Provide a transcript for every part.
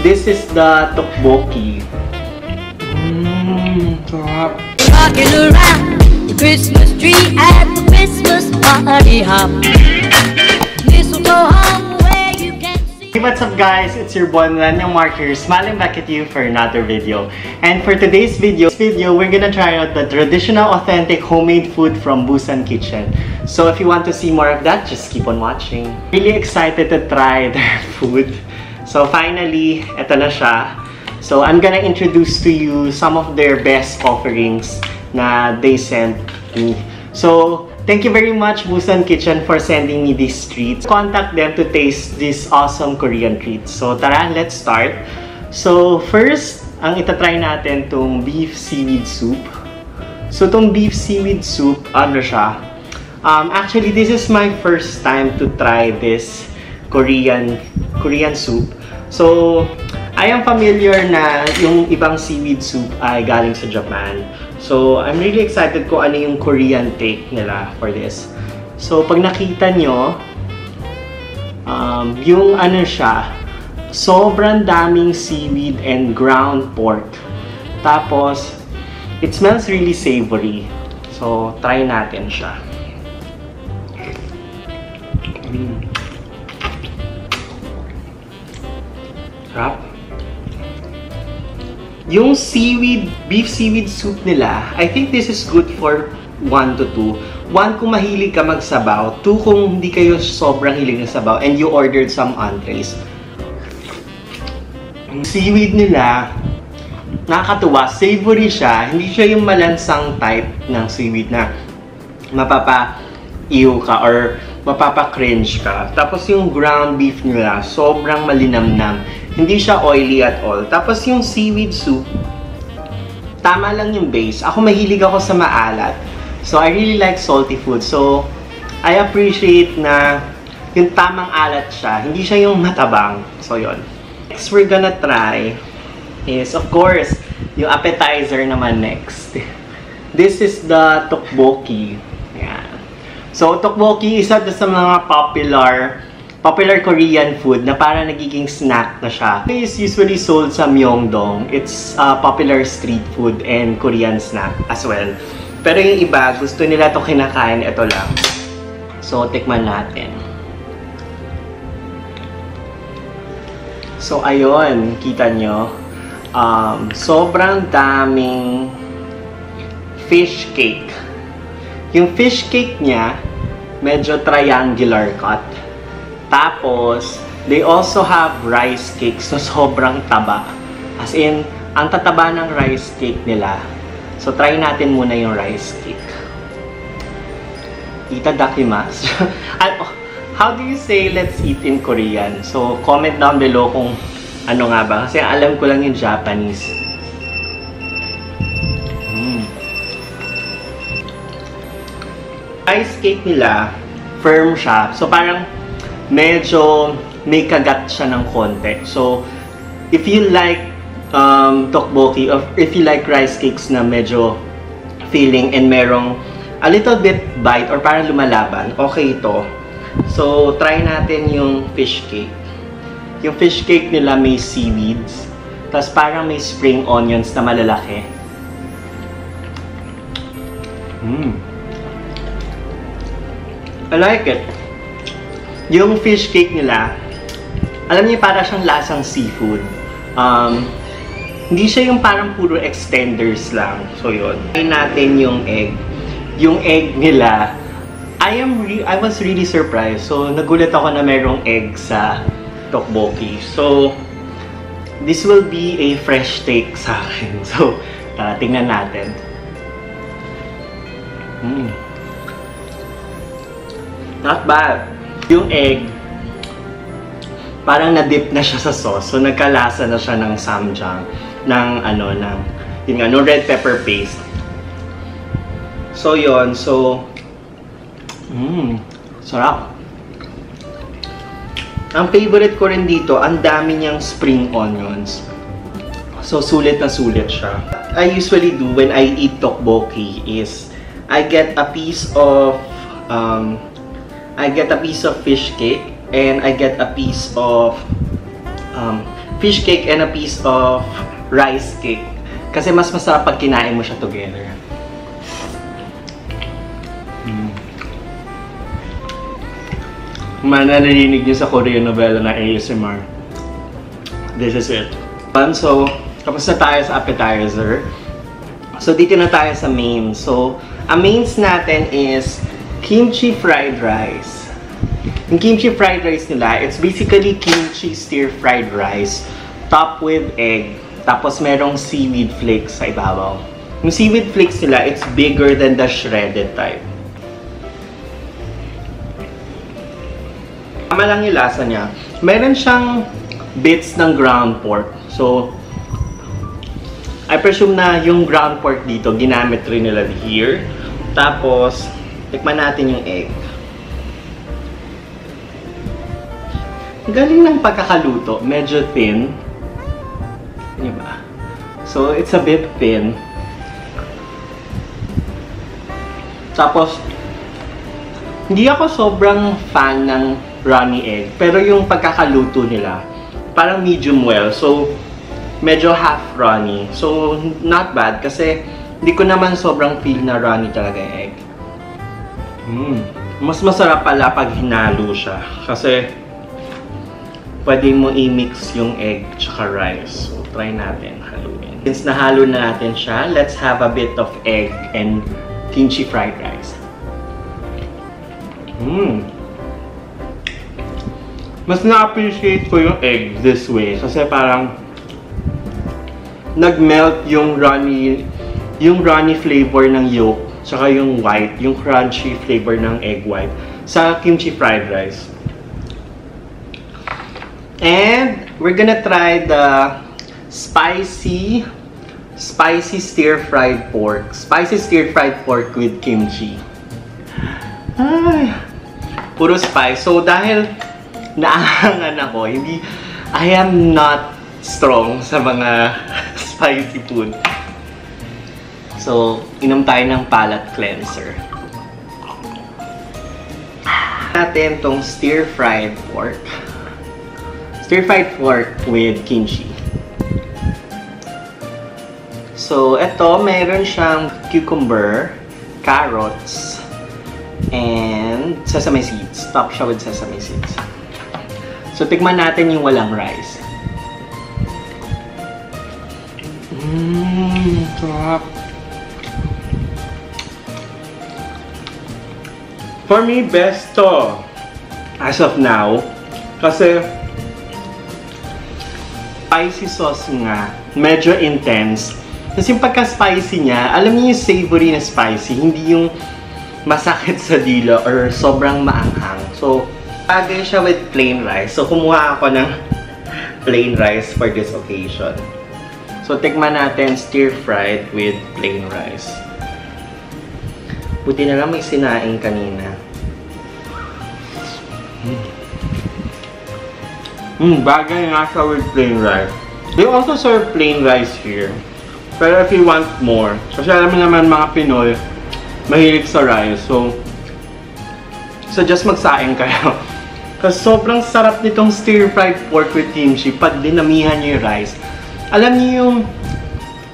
This is the tteokbokki. Sarap. Rocking around the Christmas tree at the Christmas party hop. Mistletoe hung where you can see. Hey, what's up guys? It's your boy Millennial Mark here, smiling back at you for another video. And for today's video, we're gonna try out the traditional authentic homemade food from Busan Kitchen. So if you want to see more of that, just keep on watching. Really excited to try their food. So finally, eto na siya. So I'm gonna introduce to you some of their best offerings na they sent me. So thank you very much Busan Kitchen for sending me these treats. Contact them to taste these awesome Korean treats. So tara, let's start. So first, ang itatry natin tong beef seaweed soup. So tong beef seaweed soup, ano siya? Actually, this is my first time to try this Korean soup. So I am familiar na yung ibang seaweed soup ay galing sa Japan. So, I'm really excited kung ano yung Korean take nila for this. So, pag nakita nyo, yung ano siya, sobrang daming seaweed and ground pork. Tapos, it smells really savory. So, try natin siya. Sarap. Yung beef seaweed soup nila, I think this is good for 1 to 2. 1 kung mahilig ka magsabaw, 2 kung hindi kayo sobrang hilig ng sabaw and you ordered some entrees. Yung seaweed nila, nakakatuwa, savory siya, hindi siya yung malansang type ng seaweed na mapapa-ew ka or mapapa-cringe ka. Tapos yung ground beef nila, sobrang malinamnam. Hindi siya oily at all. Tapos yung seaweed soup, tama lang yung base. Ako mahilig ako sa maalat. So I really like salty food. So I appreciate na yung tamang alat siya. Hindi siya yung matabang. So yun. Next we're gonna try is of course yung appetizer naman next. This is the tteokbokki. Yan. So tteokbokki isa sa mga popular Korean food na para nagiging snack na siya. It is usually sold sa Myeongdong. It's popular street food and Korean snack as well. Pero yung iba, gusto nila ito kinakain, ito lang. So, tikman natin. So, ayun, kita nyo. Sobrang daming fish cake. Yung fish cake niya, medyo triangular cut. Tapos, they also have rice cakes na sobrang taba. As in, ang tataba ng rice cake nila. So, try natin muna yung rice cake. Itadakimasu. How do you say let's eat in Korean? So, comment down below kung ano nga ba. Kasi alam ko lang yung Japanese. Rice cake nila, firm siya. So, parang medyo may kagat siya ng konti. So, if you like tteokbokki, or if you like rice cakes na medyo filling and merong a little bit bite or parang lumalaban, okay ito. So, try natin yung fish cake. Yung fish cake nila may seaweeds, tapos parang may spring onions na malalaki. I like it. Yung fish cake nila, alam niyo para siyang lasang seafood. Hindi siya yung parang puro extenders lang. So yun. Try natin yung egg. Yung egg nila, I was really surprised. So nagulat ako na merong egg sa tteokbokki. So this will be a fresh take sa akin. So tingnan natin. Not bad. Yung egg, parang na-dip na siya sa sauce. So, nagkalasa na siya ng samjang, ng red pepper paste. So, yun. So, sarap. Ang favorite ko rin dito, ang dami niyang spring onions. So, sulit na sulit siya. What I usually do when I eat tteokbokki is, I get a piece of fish cake and I get a piece of fish cake and a piece of rice cake. Kasi mas masarap pag kinain mo siya together. Mananarinig niyo sa Korean novela na ASMR. This is it. So, tapos na tayo sa appetizer. So, dito na tayo sa main. So, ang mains natin is kimchi fried rice. Yung kimchi fried rice nila, it's basically kimchi stir-fried rice topped with egg. Tapos merong seaweed flakes sa ibabaw. Yung seaweed flakes nila, it's bigger than the shredded type. Tama lang yung lasa niya. Meron siyang bits ng ground pork. So, I presume na yung ground pork dito, ginamit rin nila here. Tapos, tikman natin yung egg. Galing ng pagkakaluto. Medyo thin. Diba? So, it's a bit thin. Tapos, hindi ako sobrang fan ng runny egg. Pero yung pagkakaluto nila, parang medium well. So, medyo half runny. So, not bad. Kasi, hindi ko naman sobrang feel na runny talaga yung egg. Mas masarap pala pag hinalo siya. Kasi, pwede mo i-mix yung egg tsaka rice. So, try natin haluin. Since nahalo na natin siya, let's have a bit of egg and kimchi fried rice. Mas na-appreciate ko yung egg this way. Kasi parang nag-melt yung runny flavor ng yolk tsaka yung white, yung crunchy flavor ng egg white sa kimchi fried rice. And we're gonna try the spicy stir-fried pork. Spicy stir-fried pork with kimchi. Ay, puro spice. So dahil naahangan ako, I am not strong sa mga spicy food. So, inom tayo ng palate cleanser. Natin tong stir-fried pork. Stir-fried pork with kimchi. So, ito, meron siyang cucumber, carrots, and sesame seeds. Top siya with sesame seeds. So, tikman natin yung walang rice. Sarap. For me, best to as of now. Kasi spicy sauce nga, medyo intense. Kasi yung pagka-spicy niya, alam niyo yung savory na spicy, hindi yung masakit sa dila or sobrang maanghang. So, bagay siya with plain rice. So, kumuha ako ng plain rice for this occasion. So, tikman natin stir-fried with plain rice. Buti na lang may sinaing kanina. Bagay nga siya with plain rice. They also serve plain rice here. Pero if you want more, kasi alam mo naman mga Pinoy, mahilig sa rice. So just magsaing kayo. Kasi sobrang sarap nitong stir-fried pork with kimchi pag dinamihan nyo yung rice. Alam niyo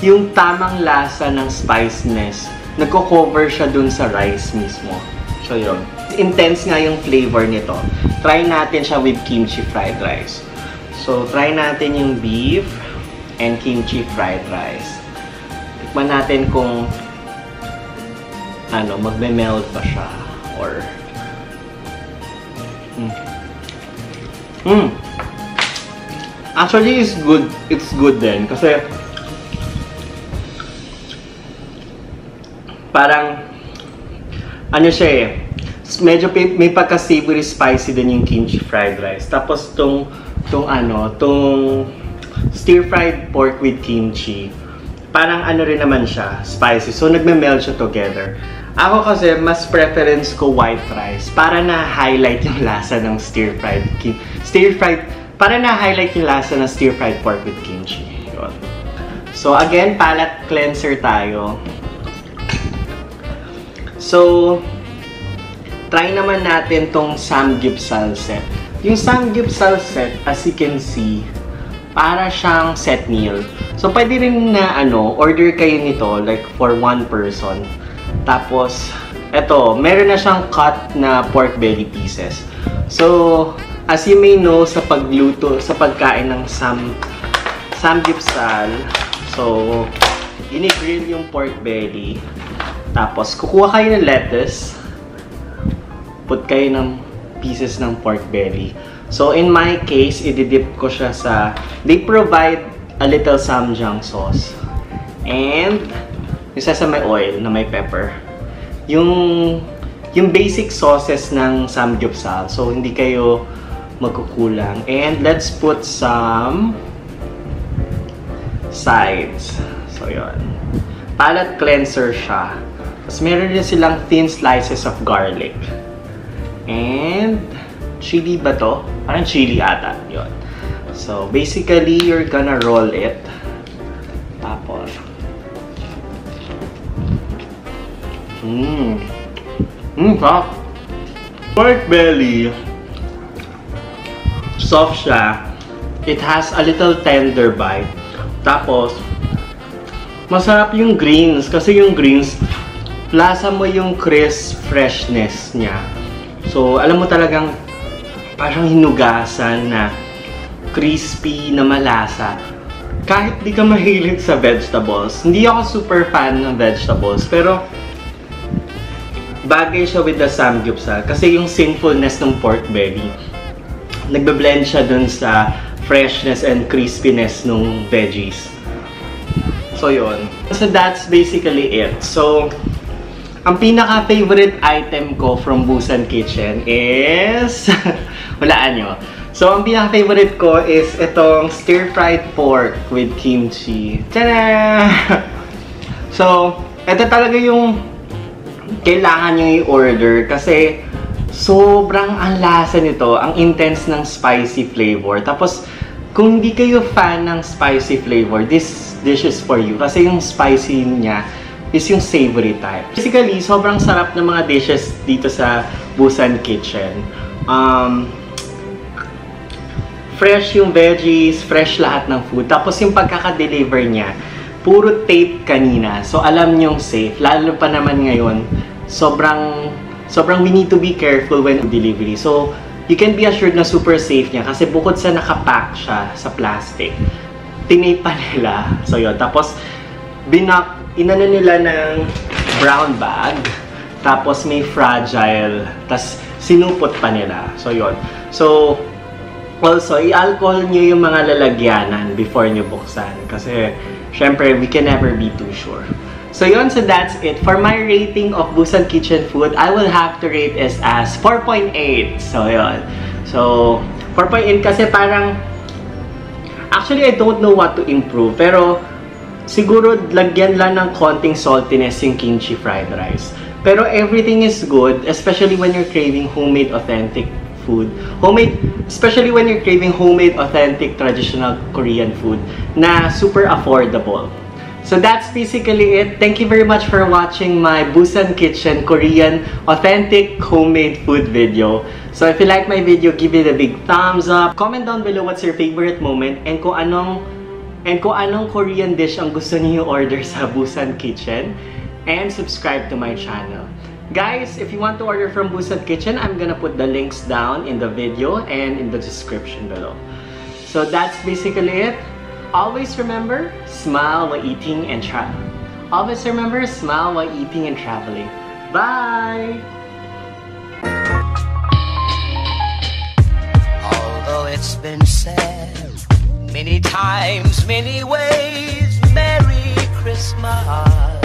yung tamang lasa ng spiciness, nagko-cover siya dun sa rice mismo. So yun. Intense nga yung flavor nito. Try natin siya with kimchi fried rice. So try natin yung beef and kimchi fried rice. Tikman natin kung magme-melt pa siya or Actually, it's good. It's good din kasi parang siya eh. Medyo may pagka-savory spicy din yung kimchi fried rice. Tapos tong stir-fried pork with kimchi, parang rin naman siya, spicy. So nagme-meld siya together. Ako kasi mas preference ko white rice para na-highlight yung lasa ng para na-highlight yung lasa ng stir-fried pork with kimchi. Yun. So again, palate cleanser tayo. So try naman natin tong samgyeopsal set. Yung samgyeopsal set, as you can see, para siyang set meal. So, pwede rin na order kayo nito like for one person. Tapos, eto, meron na siyang cut na pork belly pieces. So, as you may know, sa pagluto, sa pagkain ng samgyeopsal, so, ini-grill yung pork belly. Tapos, kukuha kayo ng lettuce. Put kayo ng pieces ng pork belly. So, in my case, i-dip ko siya sa... They provide a little samjang sauce. And, isa sa may oil na may pepper. Yung basic sauces ng samgyeopsal. So, hindi kayo magkukulang. And, let's put some sides. So, yun. Palate cleanser siya. Tapos, meron din silang thin slices of garlic. And, chili ba to? Parang chili ata. Yun. So, basically, you're gonna roll it. Tapos, sarap. Pork belly. Soft siya. It has a little tender bite. Tapos, masarap yung greens. Kasi yung greens, lasa mo yung crisp freshness niya. So, alam mo talagang parang hinugasan na crispy na malasa. Kahit di ka mahilig sa vegetables. Hindi ako super fan ng vegetables. Pero, bagay siya with the samgyeopsal. Kasi yung sinfulness ng pork belly, nagbe-blend siya dun sa freshness and crispiness ng veggies. So, yun. So, that's basically it. So, ang pinaka-favorite item ko from Busan Kitchen is... Walaan nyo. So, ang pinaka-favorite ko is itong stir-fried pork with kimchi. Tada! So, ito talaga yung kailangan nyo i-order kasi sobrang ang lasa nito, ang intense ng spicy flavor. Tapos, kung hindi kayo fan ng spicy flavor, this dish is for you. Kasi yung spicy niya is yung savory type. Basically, sobrang sarap ng mga dishes dito sa Busan Kitchen. Fresh yung veggies, fresh lahat ng food. Tapos yung pagkaka-deliver niya, puro tape kanina. So alam nyong safe. Lalo pa naman ngayon, sobrang we need to be careful when delivery. So, you can be assured na super safe niya kasi bukod sa nakapack siya sa plastic, tinape pa nila. So yun. Tapos, inano nila ng brown bag, tapos may fragile, tapos sinupot pa nila. So, yun. So, also, i-alcohol nyo yung mga lalagyanan before nyo buksan. Kasi, syempre, we can never be too sure. So, yun. So, that's it. For my rating of Busan Kitchen food, I will have to rate it as 4.8. So, yun. So, 4.8 kasi parang, actually, I don't know what to improve. Pero, siguro, lagyan lang ng konting saltiness yung kimchi fried rice. Pero everything is good, especially when you're craving homemade authentic food. Especially when you're craving homemade authentic traditional Korean food na super affordable. So that's basically it. Thank you very much for watching my Busan Kitchen Korean authentic homemade food video. So if you like my video, give it a big thumbs up. Comment down below what's your favorite moment and kung anong Korean dish ang gusto niyo order sa Busan Kitchen. And subscribe to my channel. Guys, if you want to order from Busan Kitchen, I'm gonna put the links down in the video and in the description below. So that's basically it. Always remember, smile while eating and traveling. Always remember, smile while eating and traveling. Bye! Although it's been said many times, many ways, Merry Christmas.